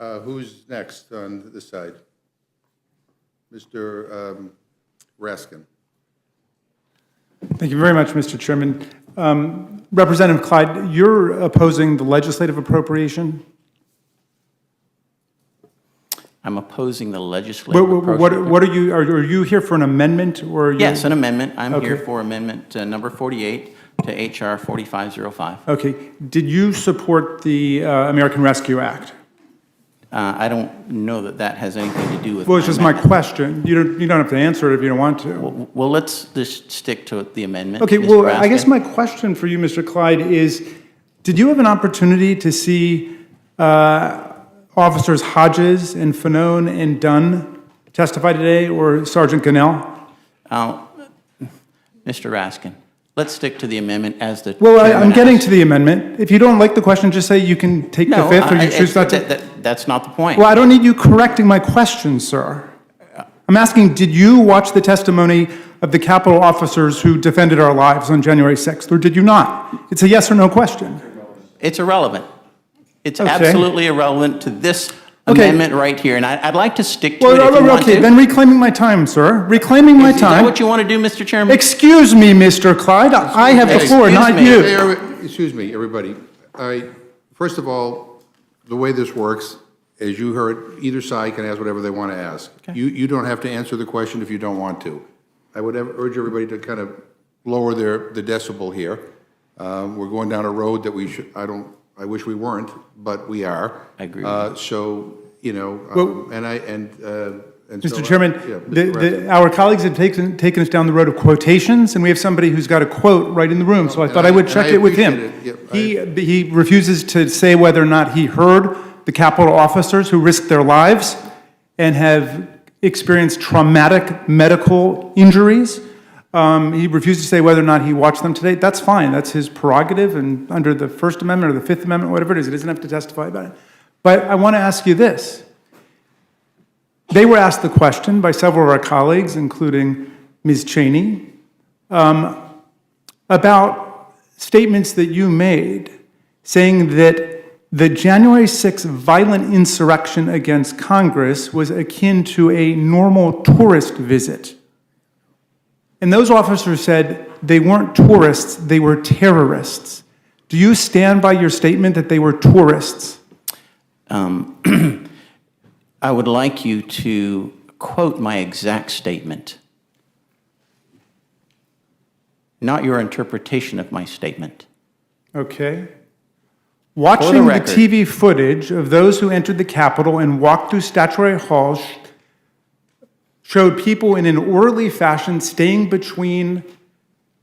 Who's next on this side? Mr. Raskin. Thank you very much, Mr. Chairman. Representative Clyde, you're opposing the legislative appropriation? I'm opposing the legislative What are you here for an amendment or? Are you... Yes, an amendment. I'm Okay. here for amendment number 48 to H.R. 4505. Okay. Did you support the American Rescue Act? I don't know that that has anything to do with. Well, it's just my amendment. question. You don't have to answer it if you don't want to. Well, let's just stick to the amendment. Okay. Mr. Well, Raskin. I guess my question for you, Mr. Clyde, is: did you have an opportunity to see Officers Hodges and Fanone and Dunn testify today, or Sergeant Gunnell? Mr. Raskin, let's stick to the amendment as the. Well, chairman I'm getting asked. to the amendment. If you don't like the question, just say you can take the fifth, or you choose not to. That's not the point. Well, I don't need you correcting my question, sir. I'm asking, did you watch the testimony of the Capitol officers who defended our lives on January 6th, or did you not? It's a yes or no question. It's irrelevant. It's Okay. absolutely irrelevant to this Okay. amendment right here, and I'd like to stick to it if you want okay, to. then reclaiming my time, sir. Reclaiming my Is that time. what you want to do, Mr. Chairman? Excuse me, Mr. Clyde. I have the floor, excuse not me. you. Excuse me, everybody. First of all, the way this works, as you heard, either side can ask whatever they want to ask. Okay. You don't have to answer the question if you don't want to. I would urge everybody to kind of lower the decibel here. We're going down a road that we should, I wish we weren't, but we are. I agree with you. So, you know, Well, and Mr. so, Chairman, yeah, Mr. Raskin. our colleagues have taken us down the road of quotations, and we have somebody who's got a quote right in the room, so I thought I would check it with him. appreciate it. He refuses to say whether or not he heard the Capitol officers who risked their lives and have experienced traumatic medical injuries. He refuses to say whether or not he watched them today. That's fine. That's his prerogative, and under the First Amendment or the Fifth Amendment, whatever it is, he doesn't have to testify about it. But I want to ask you this. They were asked the question by several of our colleagues, including Ms. Cheney, about statements that you made saying that the January 6th violent insurrection against Congress was akin to a normal tourist visit. And those officers said they weren't tourists, they were terrorists. Do you stand by your statement that they were tourists? I would like you to quote my exact statement, not your interpretation of my statement. Okay. Watching the record. TV footage of those who entered the Capitol and walked through statuary halls showed people in an orderly fashion staying between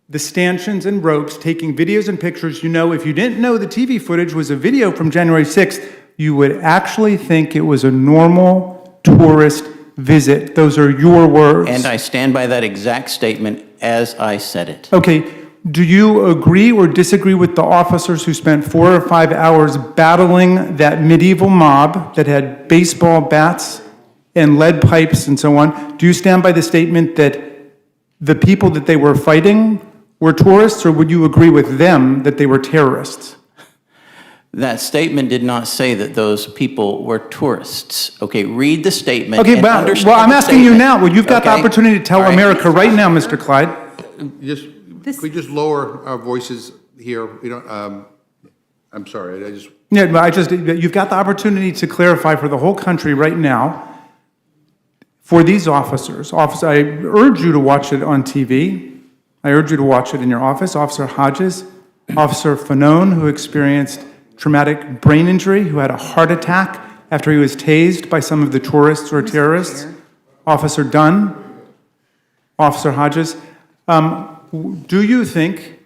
the stanchions and ropes, taking videos and pictures. You know, if you didn't know the TV footage was a video from January 6th, you would actually think it was a normal tourist visit. Those are your words. And I stand by that exact statement as I said it. Okay, do you agree or disagree with the officers who spent 4 or 5 hours battling that medieval mob that had baseball bats and lead pipes and so on? Do you stand by the statement that the people that they were fighting were tourists, or would you agree with them that they were terrorists? That statement did not say that those people were tourists. Okay, read the statement. Okay, and well, understand I'm the asking you statement. now. Well, you've got the Okay? opportunity to tell All right. America right now, Mr. Clyde. Could we just lower our voices here? We don't, I'm sorry, I just, Yeah, but you've got the opportunity to clarify for the whole country right now. For these officers, I urge you to watch it on TV. I urge you to watch it in your office. Officer Hodges, Officer Fanone, who experienced traumatic brain injury, who had a heart attack after he was tased by some of the tourists or terrorists. Officer Dunn, Officer Hodges. Do you think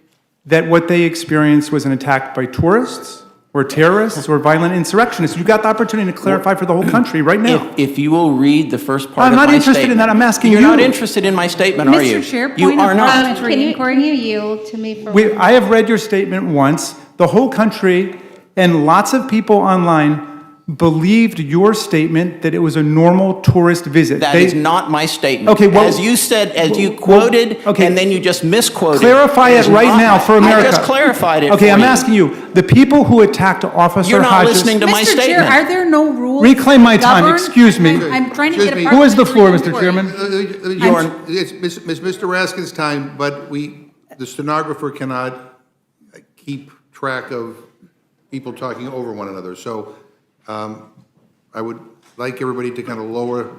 that what they experienced was an attack by tourists or terrorists or violent insurrectionists? You've got the opportunity to clarify for the whole country right now. If you will read the first part I'm of my not statement. interested in that. I'm asking You're you. not interested in my statement, are you? Mr. Chair, You point are of not. parliamentary inquiry. Can you yield to me for I have read your statement once. The whole country and lots of people online believed your statement that it was a normal tourist visit. That is not my statement. Okay, well- As you said, as you well, quoted, okay. and then you just misquoted. Clarify it right now for America. I just clarified it Okay, for I'm you. asking you, the people who attacked Officer You're not Hodges... listening to my Mr. Chair, statement. are there no rules? Reclaim my time, govern? excuse me. I'm trying to Excuse get me. a. Who has the floor, Mr. parliamentary Chairman? inquiry. It's Mr. Raskin's time, but the stenographer cannot keep track of people talking over one another. So I would like everybody to kind of lower,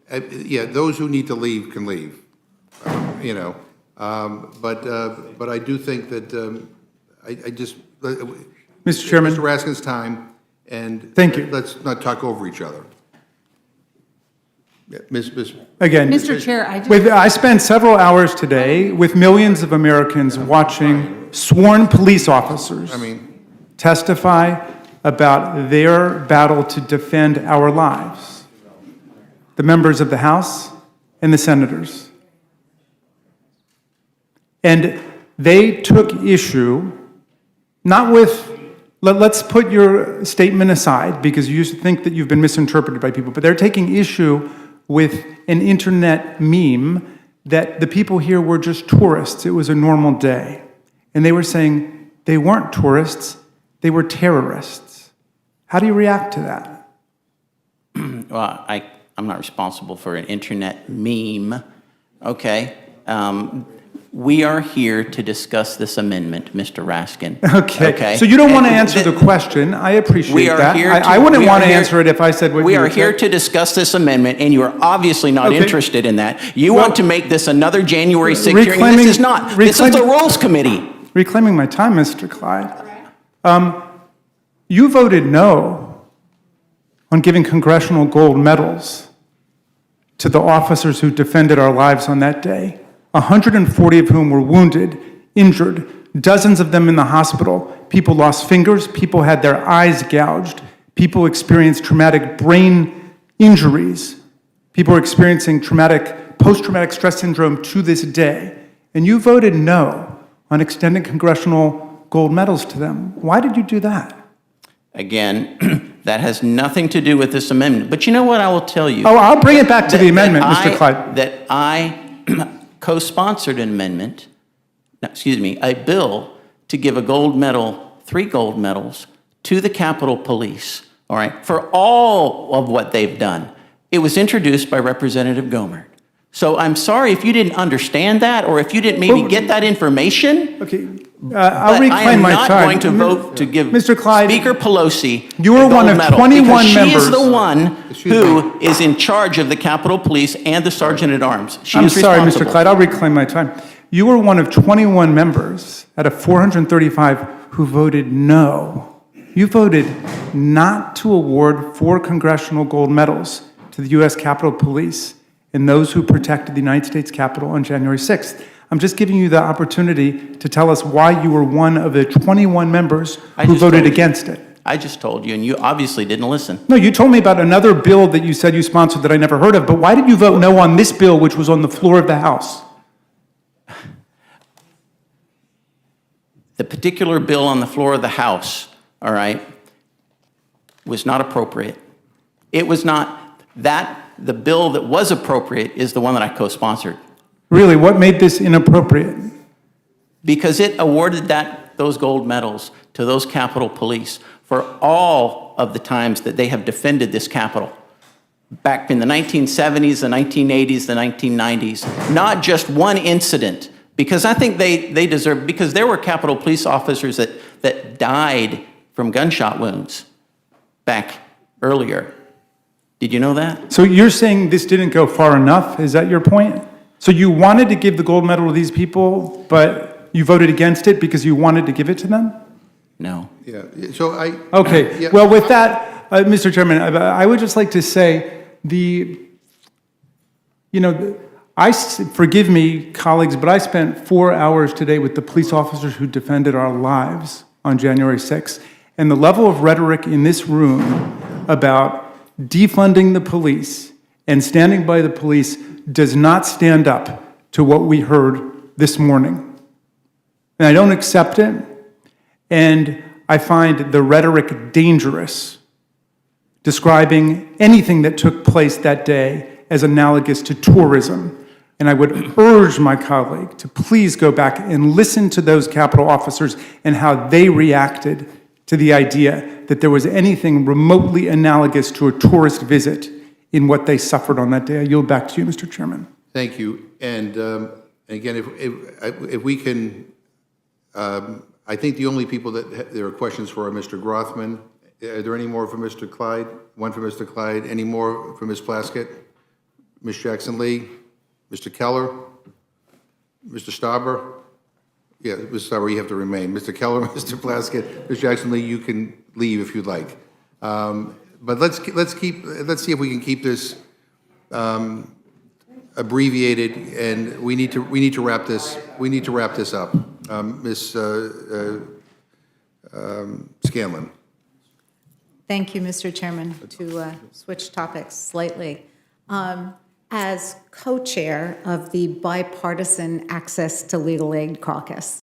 those who need to leave can leave, you know. But I do think that I just... Mr. Chairman. Mr. Raskin's time, and... Thank you. Let's not talk over each other. Yeah, Ms. Again... Mr. Chair, I spent several hours today with millions of Americans watching sworn police officers testify about their battle to defend our lives. The members of the House and the senators. And they took issue, not with, let's put your statement aside because you think that you've been misinterpreted by people, but they're taking issue with an internet meme that the people here were just tourists. It was a normal day. And they were saying they weren't tourists, they were terrorists. How do you react to that? Well, I'm not responsible for an internet meme, okay? We are here to discuss this amendment, Mr. Raskin. Okay. So you don't want to answer the question. I appreciate We are that. here I to- wouldn't we want are to here- answer it if I said what We you are said. here to discuss this amendment, and you are obviously not Okay. interested in that. You want to make this another January 6th hearing. Reclaiming- This is not. This is the Rules Committee. Reclaiming my time, Mr. Clyde. You voted no on giving congressional gold medals to the officers who defended our lives on that day, 140 of whom were wounded, injured, dozens of them in the hospital. People lost fingers, people had their eyes gouged, people experienced traumatic brain injuries, people are experiencing post-traumatic stress syndrome to this day. And you voted no on extending congressional gold medals to them. Why did you do that? Again, that has nothing to do with this amendment. But you know what I will tell you? Oh, I'll bring it back to the amendment, Mr. Clyde. That I co-sponsored an amendment, a bill to give a gold medal, 3 gold medals, to the Capitol Police, all right, for all of what they've done. It was introduced by Representative Gohmert. So I'm sorry if you didn't understand that, or if you didn't maybe get that information. Okay, I'll reclaim my time. I am not going to vote to give Mr. Clyde, Speaker Pelosi you were a one gold of medal 21 because members. She is the one Excuse who is in charge of the Capitol Police and the Sergeant at Arms. She I'm is sorry, Mr. responsible. Clyde, I'll reclaim my time. You were one of 21 members out of 435 who voted no. You voted not to award 4 congressional gold medals to the U.S. Capitol Police and those who protected the United States Capitol on January 6th. I'm just giving you the opportunity to tell us why you were one of the 21 members who voted against it. I just told you, and you obviously didn't listen. No, you told me about another bill that you said you sponsored that I never heard of, but why did you vote no on this bill, which was on the floor of the House? The particular bill on the floor of the House, all right, was not appropriate. It was not that. The bill that was appropriate is the one that I co-sponsored. Really, what made this inappropriate? Because it awarded those gold medals to those Capitol Police for all of the times that they have defended this Capitol. Back in the 1970s, the 1980s, the 1990s. Not just one incident. Because I think they deserve, because there were Capitol Police officers that died from gunshot wounds back earlier. Did you know that? So you're saying this didn't go far enough? Is that your point? So you wanted to give the gold medal to these people, but you voted against it because you wanted to give it to them? No. Yeah, so Okay, yeah. well, with that, Mr. Chairman, I would just like to say forgive me, colleagues, but I spent 4 hours today with the police officers who defended our lives on January 6th. And the level of rhetoric in this room about defunding the police and standing by the police does not stand up to what we heard this morning. And I don't accept it, and I find the rhetoric dangerous. describing anything that took place that day as analogous to tourism. And I would urge my colleague to please go back and listen to those Capitol officers and how they reacted to the idea that there was anything remotely analogous to a tourist visit in what they suffered on that day. I yield back to you, Mr. Chairman. Thank you. And again, if we can, I think the only people that there are questions for are Mr. Grothman. Are there any more for Mr. Clyde? One for Mr. Clyde. Any more for Ms. Plaskett? Ms. Jackson-Lee? Mr. Keller? Mr. Stauber? Yeah, Mr. Stauber, you have to remain. Mr. Keller, Mr. Plaskett, Ms. Jackson-Lee, you can leave if you'd like. But let's see if we can keep this abbreviated, and we need to wrap this up. Ms. Scanlon. Thank you, Mr. Chairman. To switch topics slightly. As co-chair of the Bipartisan Access to Legal Aid Caucus,